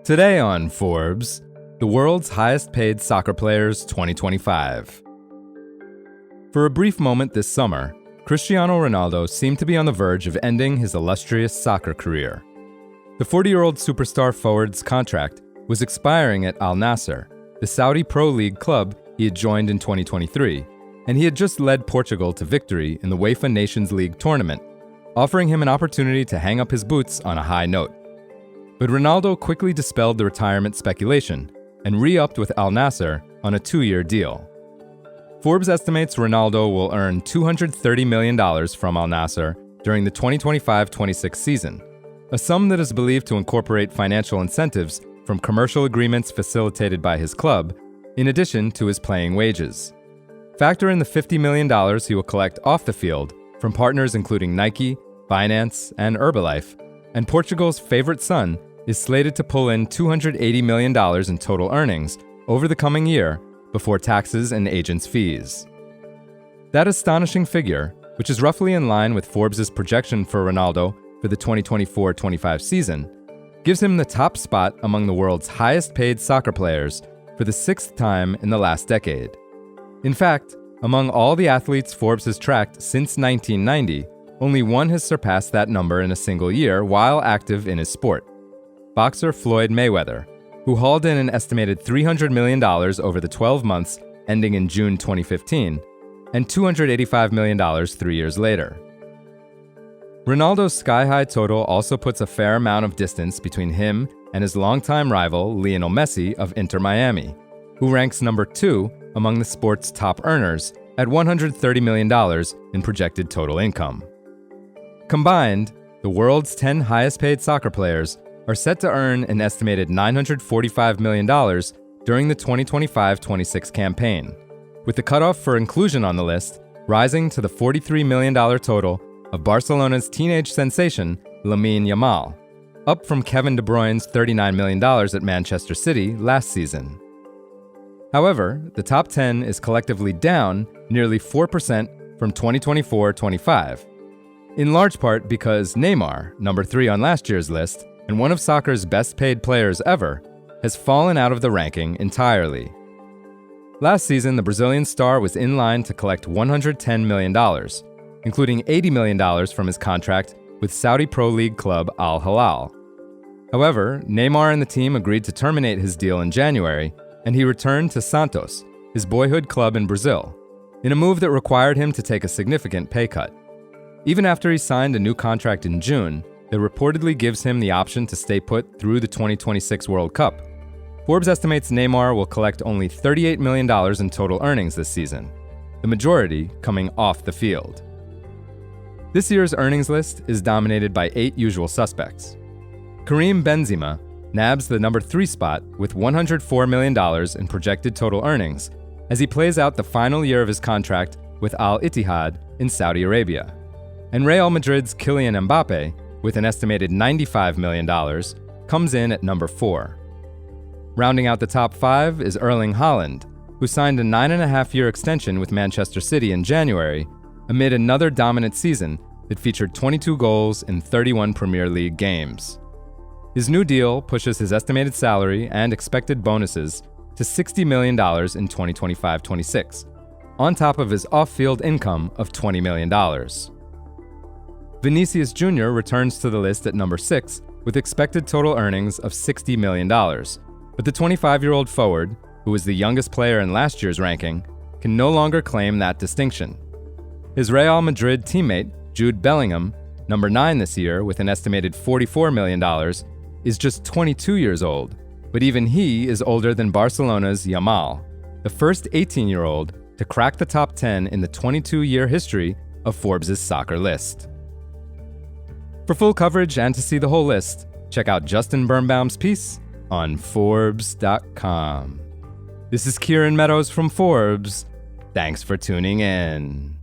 Today on Forbes, the world's highest paid soccer players 2025. For a brief moment this summer, Cristiano Ronaldo seemed to be on the verge of ending his illustrious soccer career. The 40-year-old superstar forward's contract was expiring at Al Nassr, the Saudi Pro League club he had joined in 2023, and he had just led Portugal to victory in the UEFA Nations League tournament, offering him an opportunity to hang up his boots on a high note. But Ronaldo quickly dispelled the retirement speculation and re-upped with Al Nassr on a 2-year deal. Forbes estimates Ronaldo will earn $230 million from Al Nassr during the 2025-26 season, a sum that is believed to incorporate financial incentives from commercial agreements facilitated by his club, in addition to his playing wages. Factor in the $50 million he will collect off the field from partners including Nike, Binance, and Herbalife, and Portugal's favorite son is slated to pull in $280 million in total earnings over the coming year before taxes and agents' fees. That astonishing figure, which is roughly in line with Forbes' projection for Ronaldo for the 2024-25 season, gives him the top spot among the world's highest-paid soccer players for the 6th time in the last decade. In fact, among all the athletes Forbes has tracked since 1990, only one has surpassed that number in a single year while active in his sport: boxer Floyd Mayweather, who hauled in an estimated $300 million over the 12 months ending in June 2015, and $285 million 3 years later. Ronaldo's sky-high total also puts a fair amount of distance between him and his longtime rival Lionel Messi of Inter Miami, who ranks number 2 among the sport's top earners at $130 million in projected total income. Combined, the world's 10 highest-paid soccer players are set to earn an estimated $945 million during the 2025-26 campaign, with the cutoff for inclusion on the list rising to the $43 million total of Barcelona's teenage sensation Lamine Yamal, up from Kevin De Bruyne's $39 million at Manchester City last season. However, the top 10 is collectively down nearly 4% from 2024-25, in large part because Neymar, number 3 on last year's list, and one of soccer's best-paid players ever, has fallen out of the ranking entirely. Last season, the Brazilian star was in line to collect $110 million, including $80 million from his contract with Saudi Pro League club Al Hilal. However, Neymar and the team agreed to terminate his deal in January, and he returned to Santos, his boyhood club in Brazil, in a move that required him to take a significant pay cut. Even after he signed a new contract in June that reportedly gives him the option to stay put through the 2026 World Cup, Forbes estimates Neymar will collect only $38 million in total earnings this season, the majority coming off the field. This year's earnings list is dominated by 8 usual suspects. Karim Benzema nabs the number 3 spot with $104 million in projected total earnings as he plays out the final year of his contract with Al Ittihad in Saudi Arabia. And Real Madrid's Kylian Mbappe, with an estimated $95 million, comes in at number 4. Rounding out the top 5 is Erling Haaland, who signed a 9.5-year extension with Manchester City in January amid another dominant season that featured 22 goals in 31 Premier League games. His new deal pushes his estimated salary and expected bonuses to $60 million in 2025-26, on top of his off-field income of $20 million. Vinicius Jr. returns to the list at number 6 with expected total earnings of $60 million, but the 25-year-old forward, who was the youngest player in last year's ranking, can no longer claim that distinction. His Real Madrid teammate, Jude Bellingham, number 9 this year with an estimated $44 million, is just 22 years old, but even he is older than Barcelona's Yamal, the first 18-year-old to crack the top 10 in the 22-year history of Forbes' soccer list. For full coverage and to see the whole list, check out Justin Birnbaum's piece on Forbes.com. This is Kieran Meadows from Forbes. Thanks for tuning in.